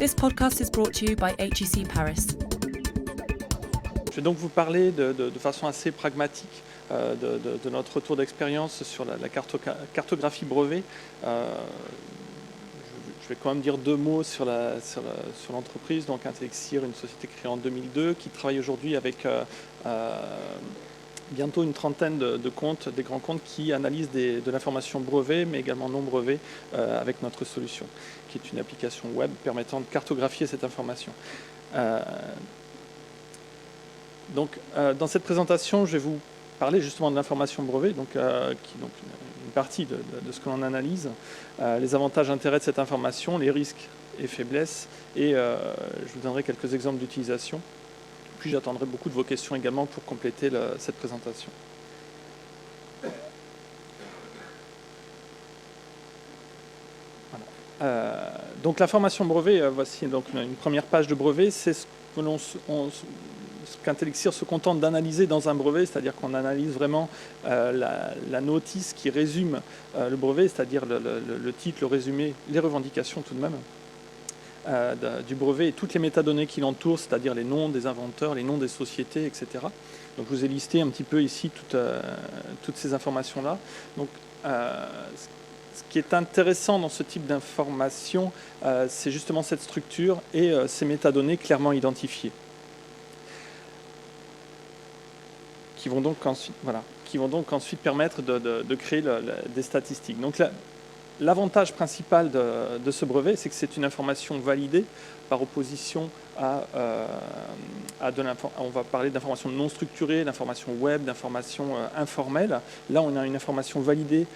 This podcast is brought to you by HEC Paris. Je vais donc vous parler de façon assez pragmatique de notre retour d'expérience sur la cartographie brevet. Je vais quand même dire deux mots sur l'entreprise. Donc Intellixir, une société créée en 2002 qui travaille aujourd'hui avec bientôt une trentaine de comptes, des grands comptes qui analysent de l'information brevet, mais également non brevet avec notre solution, qui est une application web permettant de cartographier cette information. Dans cette présentation, je vais vous parler justement de l'information brevet, qui est donc une partie de ce que l'on analyse, les avantages et intérêts de cette information, les risques et faiblesses, et je vous donnerai quelques exemples d'utilisation. Puis j'attendrai beaucoup de vos questions également pour compléter cette présentation. Voilà. Donc l'information brevet, voici donc une première page de brevet, c'est ce qu'Intellixir se contente d'analyser dans un brevet, c'est-à-dire qu'on analyse vraiment la notice qui résume le brevet, c'est-à-dire le titre, le résumé, les revendications tout de même du brevet et toutes les métadonnées qui l'entourent, c'est-à-dire les noms des inventeurs, les noms des sociétés, etc. Donc je vous ai listé un petit peu ici toutes ces informations-là. Donc ce qui est intéressant dans ce type d'information, c'est justement cette structure et ces métadonnées clairement identifiées, qui vont donc ensuite permettre de créer des statistiques. Donc l'avantage principal de ce brevet, c'est que c'est une information validée par opposition à on va parler d'informations non structurées, d'informations web, d'informations informelles. Là, on a une information validée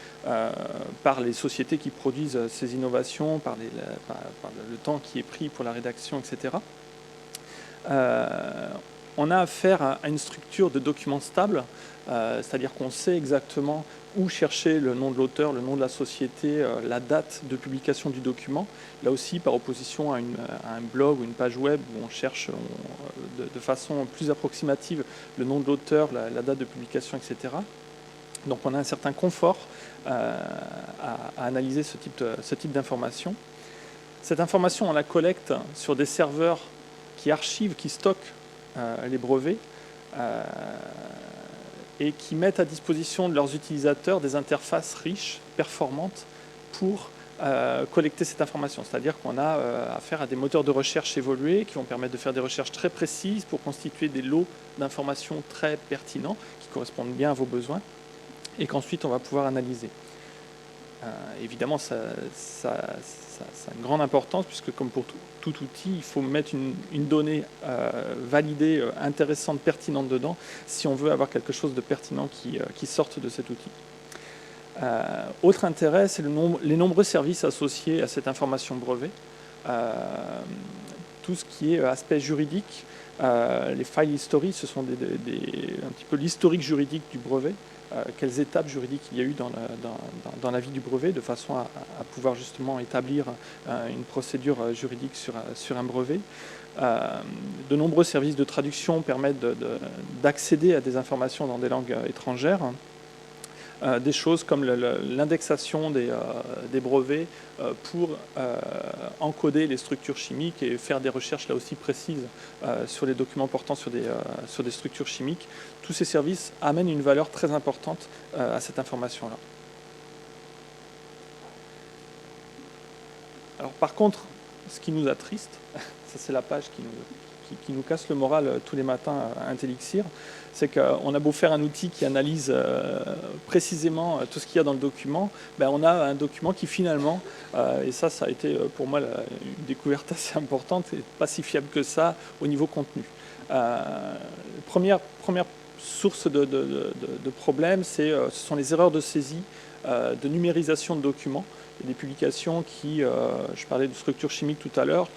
par les sociétés qui produisent ces innovations, par le temps qui est pris pour la rédaction, etc. On a affaire à une structure de documents stable, c'est-à-dire qu'on sait exactement où chercher le nom de l'auteur, le nom de la société, la date de publication du document. Là aussi, par opposition à un blog ou une page web où on cherche de façon plus approximative le nom de l'auteur, la date de publication, etc. Donc on a un certain confort à analyser ce type d'information. Cette information, on la collecte sur des serveurs qui archivent, qui stockent les brevets et qui mettent à disposition de leurs utilisateurs des interfaces riches, performantes pour collecter cette information. C'est-à-dire qu'on a affaire à des moteurs de recherche évolués qui vont permettre de faire des recherches très précises pour constituer des lots d'informations très pertinents qui correspondent bien à vos besoins et qu'ensuite on va pouvoir analyser. Évidemment, ça a une grande importance puisque comme pour tout outil, il faut mettre une donnée validée, intéressante, pertinente dedans si on veut avoir quelque chose de pertinent qui sorte de cet outil. Autre intérêt, c'est les nombreux services associés à cette information brevet. Tout ce qui est aspect juridique, les file history, ce sont un petit peu l'historique juridique du brevet. Quelles étapes juridiques il y a eu dans la vie du brevet, de façon à pouvoir justement établir une procédure juridique sur un brevet. De nombreux services de traduction permettent d'accéder à des informations dans des langues étrangères. Des choses comme l'indexation des brevets pour encoder les structures chimiques et faire des recherches là aussi précises sur les documents portant sur des structures chimiques. Tous ces services amènent une valeur très importante à cette information-là. Alors par contre, ce qui nous attriste, ça c'est la page qui nous casse le moral tous les matins à Intellixir, c'est qu'on a beau faire un outil qui analyse précisément tout ce qu'il y a dans le document, on a un document qui finalement, et ça a été pour moi une découverte assez importante, et pas si fiable que ça au niveau contenu. Première source de problème, ce sont les erreurs de saisie, de numérisation de documents. Il y a des publications je parlais de structure chimique tout à l'heure,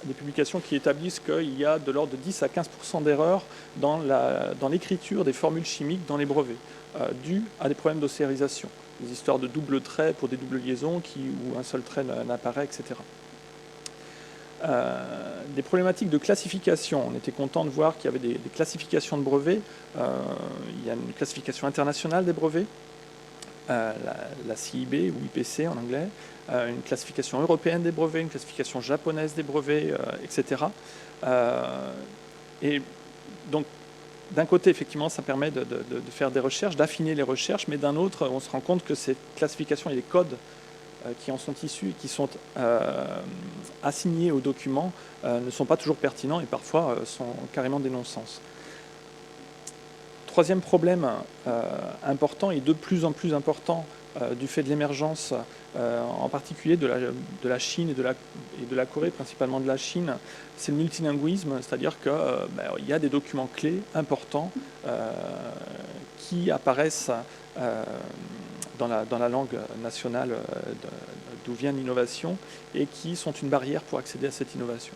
des publications qui établissent qu'il y a de l'ordre de 10 à 15% d'erreurs dans l'écriture des formules chimiques dans les brevets, dues à des problèmes d'osséarisation, des histoires de double trait pour des doubles liaisons où un seul trait n'apparaît, etc. Des problématiques de classification. On était content de voir qu'il y avait des classifications de brevets. Il y a une classification internationale des brevets. la CIB ou IPC en anglais, une classification européenne des brevets, une classification japonaise des brevets, etc. Et donc, d'un côté, effectivement, ça permet de faire des recherches, d'affiner les recherches, mais d'un autre, on se rend compte que ces classifications et les codes qui en sont issus, qui sont assignés aux documents, ne sont pas toujours pertinents et parfois sont carrément des non-sens. Troisième problème important et de plus en plus important du fait de l'émergence, en particulier de la Chine et de la Corée, principalement de la Chine, c'est le multilinguisme, c'est-à-dire qu'il y a des documents clés importants qui apparaissent dans la langue nationale d'où vient l'innovation et qui sont une barrière pour accéder à cette innovation.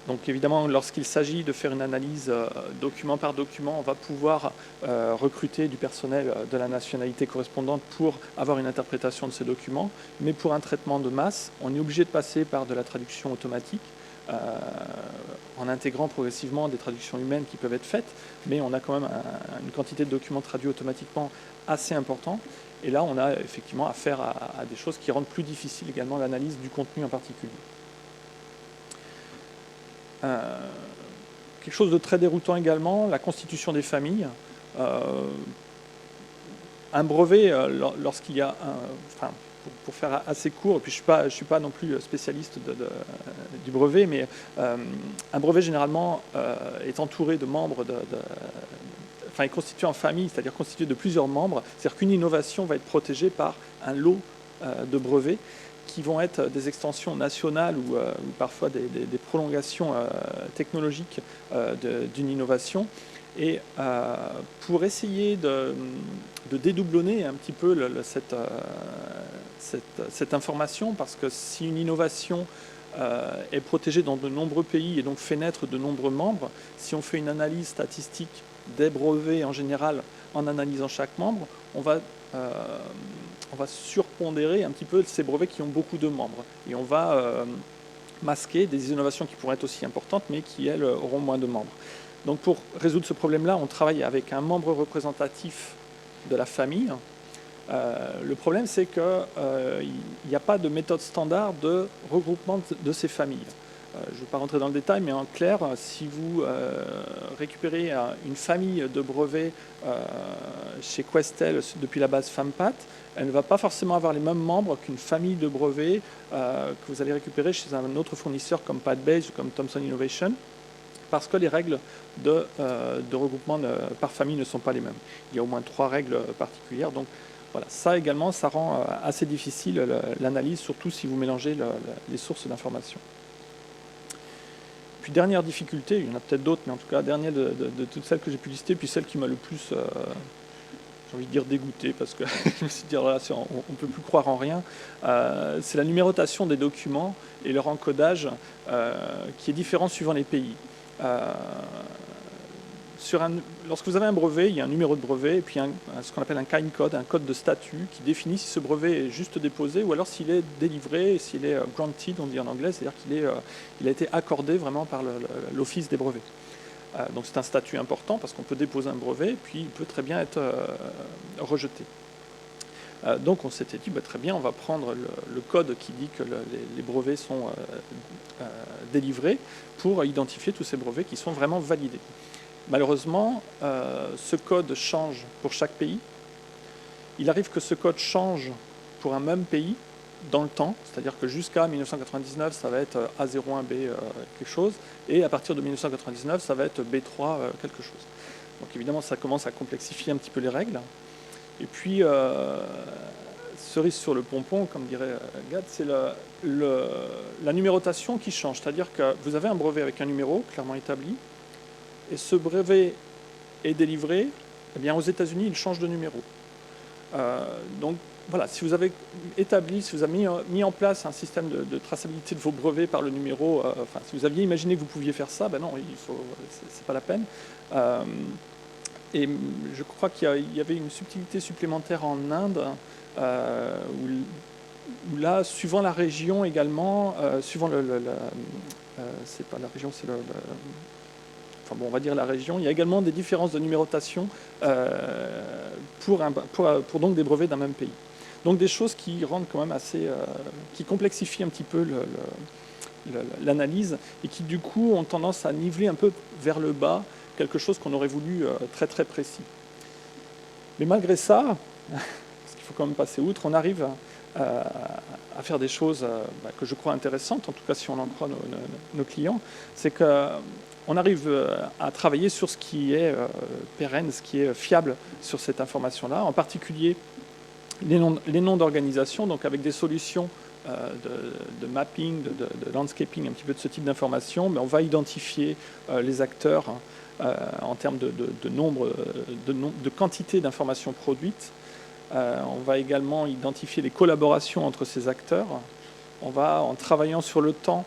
Donc évidemment, lorsqu'il s'agit de faire une analyse document par document, on va pouvoir recruter du personnel de la nationalité correspondante pour avoir une interprétation de ces documents. Mais pour un traitement de masse, on est obligé de passer par de la traduction automatique, en intégrant progressivement des traductions humaines qui peuvent être faites, mais on a quand même une quantité de documents traduits automatiquement assez importante. Et là, on a effectivement affaire à des choses qui rendent plus difficile également l'analyse du contenu en particulier. Quelque chose de très déroutant également, la constitution des familles. Un brevet, lorsqu'il y a pour faire assez court, et puis je ne suis pas non plus spécialiste du brevet, mais un brevet généralement est entouré de membres, est constitué en famille, c'est-à-dire constitué de plusieurs membres, c'est-à-dire qu'une innovation va être protégée par un lot de brevets qui vont être des extensions nationales ou parfois des prolongations technologiques d'une innovation. Et pour essayer de dédoublonner un petit peu cette information, parce que si une innovation est protégée dans de nombreux pays et donc fait naître de nombreux membres, si on fait une analyse statistique des brevets en général en analysant chaque membre, on va surpondérer un petit peu ces brevets qui ont beaucoup de membres. Et on va masquer des innovations qui pourraient être aussi importantes, mais qui, elles, auront moins de membres. Donc pour résoudre ce problème-là, on travaille avec un membre représentatif de la famille. Le problème, c'est qu'il n'y a pas de méthode standard de regroupement de ces familles. Je ne vais pas rentrer dans le détail, mais en clair, si vous récupérez une famille de brevets chez Questel depuis la base FAMPAT, elle ne va pas forcément avoir les mêmes membres qu'une famille de brevets que vous allez récupérer chez un autre fournisseur comme PatBase ou comme Thomson Innovation, parce que les règles de regroupement par famille ne sont pas les mêmes. Il y a au moins 3 règles particulières. Donc voilà, ça également, ça rend assez difficile l'analyse, surtout si vous mélangez les sources d'informations. Puis dernière difficulté, il y en a peut-être d'autres, mais en tout cas, dernière de toutes celles que j'ai pu lister, puis celle qui m'a le plus, j'ai envie de dire dégoûté, parce que je me suis dit, là, on ne peut plus croire en rien, c'est la numérotation des documents et leur encodage qui est différent suivant les pays. Lorsque vous avez un brevet, il y a un numéro de brevet et puis ce qu'on appelle un kind code, un code de statut qui définit si ce brevet est juste déposé ou alors s'il est délivré, s'il est granted, on dit en anglais, c'est-à-dire qu'il a été accordé vraiment par l'office des brevets. Donc c'est un statut important parce qu'on peut déposer un brevet puis il peut très bien être rejeté. Donc on s'était dit, très bien, on va prendre le code qui dit que les brevets sont délivrés pour identifier tous ces brevets qui sont vraiment validés. Malheureusement, ce code change pour chaque pays. Il arrive que ce code change pour un même pays dans le temps, c'est-à-dire que jusqu'à 1999, ça va être A01B quelque chose, et à partir de 1999, ça va être B3 quelque chose. Donc évidemment, ça commence à complexifier un petit peu les règles. Et puis, cerise sur le pompon, comme dirait Gad, c'est la numérotation qui change. C'est-à-dire que vous avez un brevet avec un numéro clairement établi, et ce brevet est délivré, eh bien aux États-Unis, il change de numéro. Donc voilà, si vous avez si vous avez mis en place un système de traçabilité de vos brevets par le numéro, si vous aviez imaginé que vous pouviez faire ça, non, c'est pas la peine. Et je crois qu'il y avait une subtilité supplémentaire en Inde, où là, suivant la région également, suivant c'est pas la région, c'est enfin bon, on va dire la région. Il y a également des différences de numérotation pour donc des brevets d'un même pays. Donc des choses qui rendent quand même qui complexifient un petit peu l'analyse et qui du coup ont tendance à niveler un peu vers le bas quelque chose qu'on aurait voulu très très précis. Mais malgré ça, parce qu'il faut quand même passer outre, on arrive à faire des choses que je crois intéressantes, en tout cas si on en croit nos clients, c'est qu'on arrive à travailler sur ce qui est pérenne, ce qui est fiable sur cette information-là, en particulier les noms d'organisation, donc avec des solutions de mapping, de landscaping, un petit peu de ce type d'information, mais on va identifier les acteurs en termes de nombre, de quantité d'informations produites. On va également identifier les collaborations entre ces acteurs. On va, en travaillant sur le temps,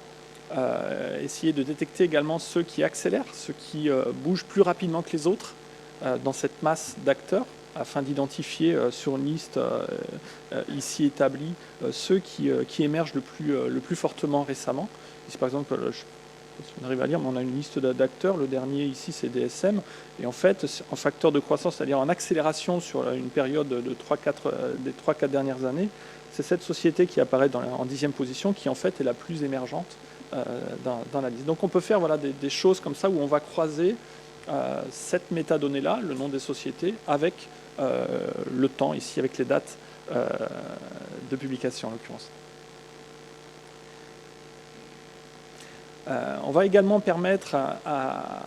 essayer de détecter également ceux qui accélèrent, ceux qui bougent plus rapidement que les autres dans cette masse d'acteurs, afin d'identifier sur une liste ici établie ceux qui émergent le plus fortement récemment. Ici, par exemple, je ne sais pas si on arrive à lire, mais on a une liste d'acteurs. Le dernier ici, c'est DSM. Et en fait, en facteur de croissance, c'est-à-dire en accélération sur une période des 3-4 dernières années, c'est cette société qui apparaît en 10e position qui, en fait, est la plus émergente dans la liste. Donc on peut faire des choses comme ça où on va croiser cette métadonnée-là, le nom des sociétés, avec le temps, ici avec les dates de publication en l'occurrence. On va également permettre à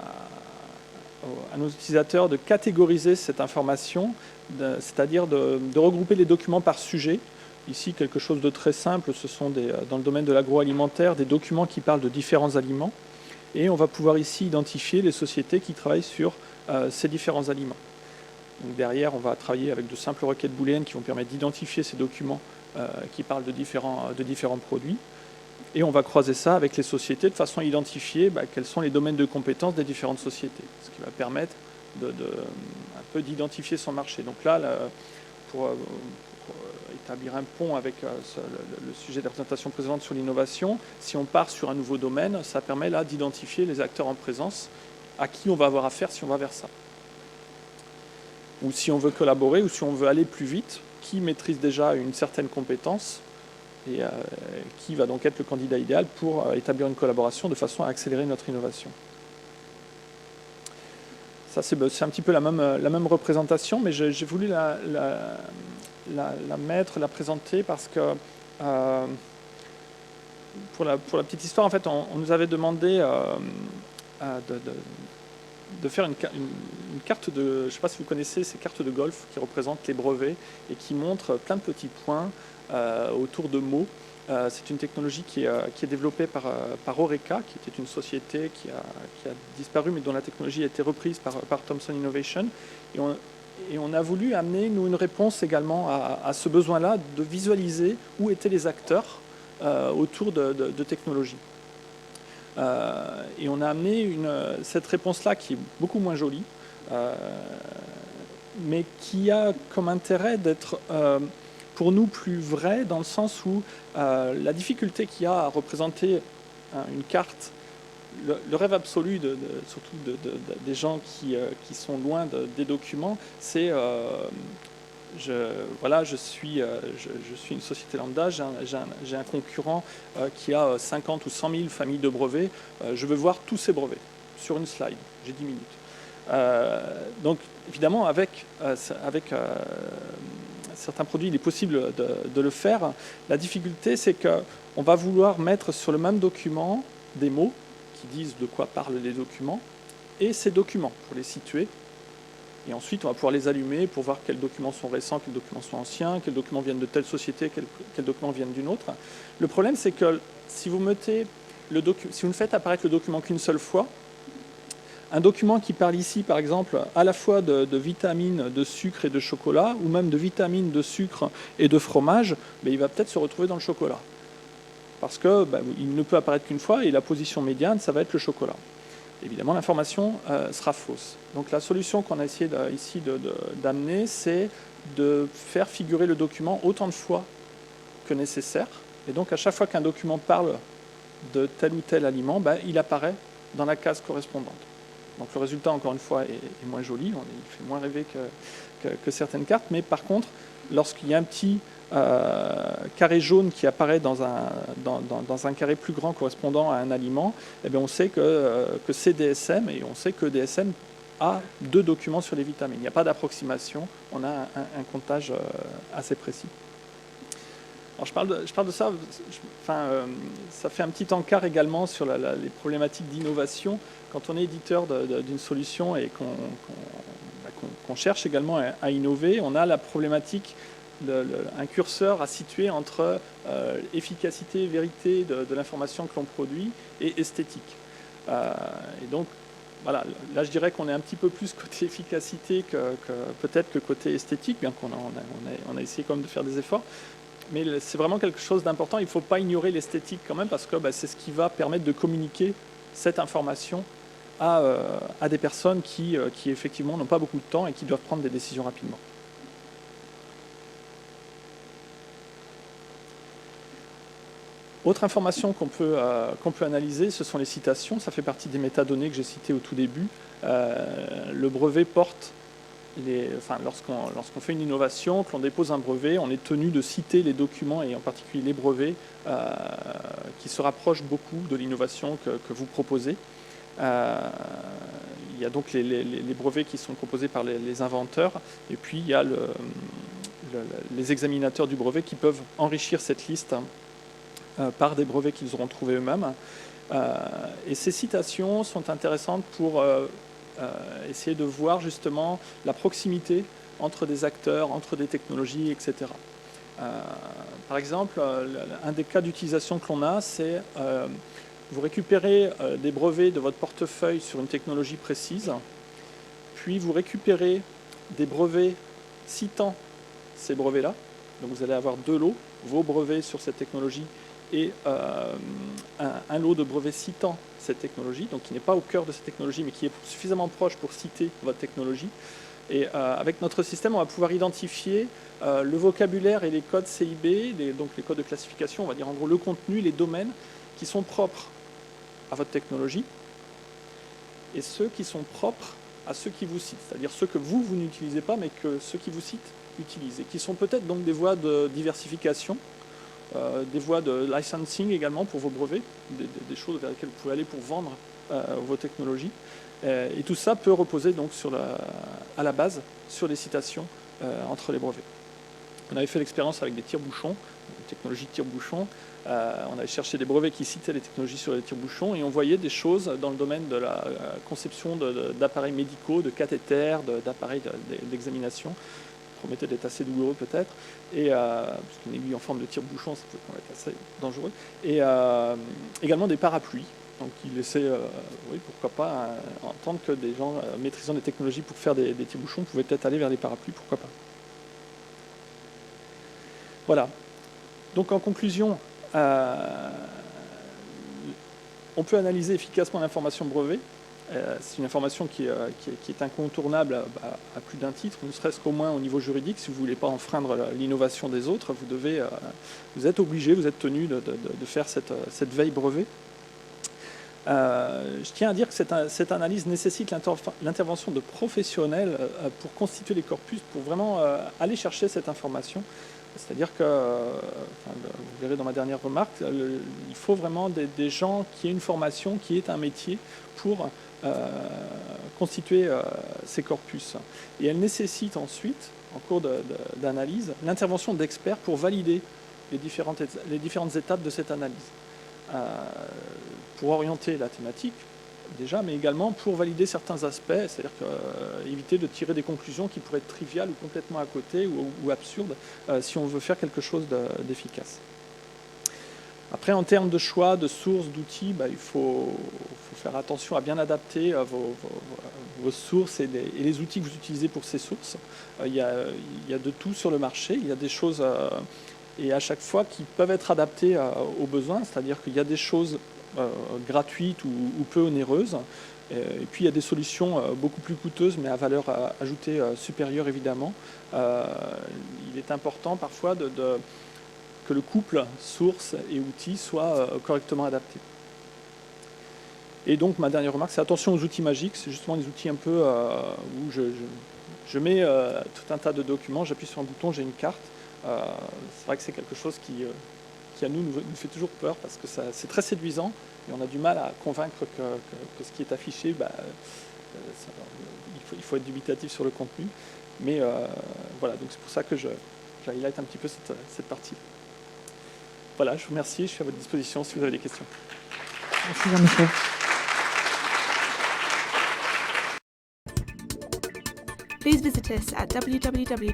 nos utilisateurs de catégoriser cette information, c'est-à-dire de regrouper les documents par sujet. Ici, quelque chose de très simple, ce sont dans le domaine de l'agroalimentaire, des documents qui parlent de différents aliments. Et on va pouvoir ici identifier les sociétés qui travaillent sur ces différents aliments. Donc derrière, on va travailler avec de simples requêtes booléennes qui vont permettre d'identifier ces documents qui parlent de différents produits. Et on va croiser ça avec les sociétés de façon à identifier quels sont les domaines de compétences des différentes sociétés, ce qui va permettre un peu d'identifier son marché. Donc là, pour établir un pont avec le sujet de la présentation précédente sur l'innovation, si on part sur un nouveau domaine, ça permet là d'identifier les acteurs en présence à qui on va avoir affaire si on va vers ça. Ou si on veut collaborer, ou si on veut aller plus vite, qui maîtrise déjà une certaine compétence et qui va donc être le candidat idéal pour établir une collaboration de façon à accélérer notre innovation. Ça, c'est un petit peu la même représentation, mais j'ai voulu la présenter parce que pour la petite histoire, en fait, on nous avait demandé de faire une carte de, je ne sais pas si vous connaissez ces cartes de golf qui représentent les brevets et qui montrent plein de petits points autour de mots. C'est une technologie qui est développée par Oreca, qui était une société qui a disparu, mais dont la technologie a été reprise par Thomson Innovation. Et on a voulu amener, nous, une réponse également à ce besoin-là de visualiser où étaient les acteurs autour de technologies. Et on a amené cette réponse-là qui est beaucoup moins jolie, mais qui a comme intérêt d'être pour nous plus vraie, dans le sens où la difficulté qu'il y a à représenter une carte, le rêve absolu surtout des gens qui sont loin des documents, c'est je suis une société lambda, j'ai un concurrent qui a 50 ou 100 000 familles de brevets, je veux voir tous ces brevets sur une slide, j'ai 10 minutes. Donc évidemment avec certains produits il est possible de le faire. La difficulté c'est qu'on va vouloir mettre sur le même document des mots qui disent de quoi parlent les documents et ces documents pour les situer. Et ensuite, on va pouvoir les allumer pour voir quels documents sont récents, quels documents sont anciens, quels documents viennent de telle société, quels documents viennent d'une autre. Le problème, c'est que si vous ne faites apparaître le document qu'une seule fois, un document qui parle ici, par exemple, à la fois de vitamines, de sucre et de chocolat, ou même de vitamines, de sucre et de fromage, il va peut-être se retrouver dans le chocolat. Parce qu'il ne peut apparaître qu'une fois, et la position médiane, ça va être le chocolat. Évidemment, l'information sera fausse. Donc la solution qu'on a essayé ici d'amener, c'est de faire figurer le document autant de fois que nécessaire. Et donc à chaque fois qu'un document parle de tel ou tel aliment, il apparaît dans la case correspondante. Donc le résultat, encore une fois, est moins joli, il fait moins rêver que certaines cartes, mais par contre, lorsqu'il y a un petit carré jaune qui apparaît dans un carré plus grand correspondant à un aliment, eh bien on sait que c'est DSM, et on sait que DSM a 2 documents sur les vitamines. Il n'y a pas d'approximation, on a un comptage assez précis. Alors je parle de ça, ça fait un petit encart également sur les problématiques d'innovation. Quand on est éditeur d'une solution et qu'on cherche également à innover, on a la problématique, un curseur à situer entre efficacité, vérité de l'information que l'on produit et esthétique. Et donc, voilà, là je dirais qu'on est un petit peu plus côté efficacité que peut-être que côté esthétique, bien qu'on a essayé quand même de faire des efforts. Mais c'est vraiment quelque chose d'important. Il ne faut pas ignorer l'esthétique quand même, parce que c'est ce qui va permettre de communiquer cette information à des personnes qui effectivement n'ont pas beaucoup de temps et qui doivent prendre des décisions rapidement. Autre information qu'on peut analyser, ce sont les citations. Ça fait partie des métadonnées que j'ai citées au tout début. Le brevet porte lorsqu'on fait une innovation, que l'on dépose un brevet, on est tenu de citer les documents, et en particulier les brevets, qui se rapprochent beaucoup de l'innovation que vous proposez. Il y a donc les brevets qui sont proposés par les inventeurs, et puis il y a les examinateurs du brevet qui peuvent enrichir cette liste par des brevets qu'ils auront trouvés eux-mêmes. Et ces citations sont intéressantes pour essayer de voir justement la proximité entre des acteurs, entre des technologies, etc. Par exemple, un des cas d'utilisation que l'on a, c'est vous récupérez des brevets de votre portefeuille sur une technologie précise, puis vous récupérez des brevets citant ces brevets-là. Donc vous allez avoir 2 lots, vos brevets sur cette technologie et un lot de brevets citant cette technologie, donc qui n'est pas au cœur de cette technologie, mais qui est suffisamment proche pour citer votre technologie. Et avec notre système, on va pouvoir identifier le vocabulaire et les codes CIB, donc les codes de classification, on va dire en gros le contenu, les domaines qui sont propres à votre technologie, et ceux qui sont propres à ceux qui vous citent, c'est-à-dire ceux que vous n'utilisez pas, mais que ceux qui vous citent utilisent, et qui sont peut-être donc des voies de diversification, des voies de licensing également pour vos brevets, des choses vers lesquelles vous pouvez aller pour vendre vos technologies. Et tout ça peut reposer donc à la base sur les citations entre les brevets. On avait fait l'expérience avec des tire-bouchons, une technologie de tire-bouchons. On avait cherché des brevets qui citaient les technologies sur les tire-bouchons, et on voyait des choses dans le domaine de la conception d'appareils médicaux, de cathéters, d'appareils d'examination. Promettait d'être assez douloureux peut-être, et parce qu'une aiguille en forme de tire-bouchon, ça peut être assez dangereux, et également des parapluies. Donc il laissait, oui, pourquoi pas, entendre que des gens maîtrisant des technologies pour faire des tire-bouchons pouvaient peut-être aller vers les parapluies, pourquoi pas. Voilà. Donc en conclusion, on peut analyser efficacement l'information brevet. C'est une information qui est incontournable à plus d'un titre, ne serait-ce qu'au moins au niveau juridique. Si vous ne voulez pas enfreindre l'innovation des autres, vous êtes obligé, vous êtes tenu de faire cette veille brevet. Je tiens à dire que cette analyse nécessite l'intervention de professionnels pour constituer les corpus, pour vraiment aller chercher cette information. C'est-à-dire que, vous verrez dans ma dernière remarque, il faut vraiment des gens qui aient une formation, qui aient un métier pour constituer ces corpus. Et elle nécessite ensuite, en cours d'analyse, l'intervention d'experts pour valider les différentes étapes de cette analyse. Pour orienter la thématique, déjà, mais également pour valider certains aspects, c'est-à-dire éviter de tirer des conclusions qui pourraient être triviales ou complètement à côté ou absurdes si on veut faire quelque chose d'efficace. Après, en termes de choix, de sources, d'outils, il faut faire attention à bien adapter vos sources et les outils que vous utilisez pour ces sources. Il y a de tout sur le marché, il y a des choses, et à chaque fois, qui peuvent être adaptées aux besoins, c'est-à-dire qu'il y a des choses gratuites ou peu onéreuses, et puis il y a des solutions beaucoup plus coûteuses, mais à valeur ajoutée supérieure évidemment. Il est important parfois que le couple source et outils soit correctement adapté. Et donc ma dernière remarque, c'est attention aux outils magiques. C'est justement des outils un peu où je mets tout un tas de documents, j'appuie sur un bouton, j'ai une carte. C'est vrai que c'est quelque chose qui à nous fait toujours peur parce que c'est très séduisant et on a du mal à convaincre que ce qui est affiché, il faut être dubitatif sur le contenu. Mais voilà, donc c'est pour ça que je highlight un petit peu cette partie. Voilà, je vous remercie, je suis à votre disposition si vous avez des questions. Merci Jean-Michel. Please visit us at www.agc.edu.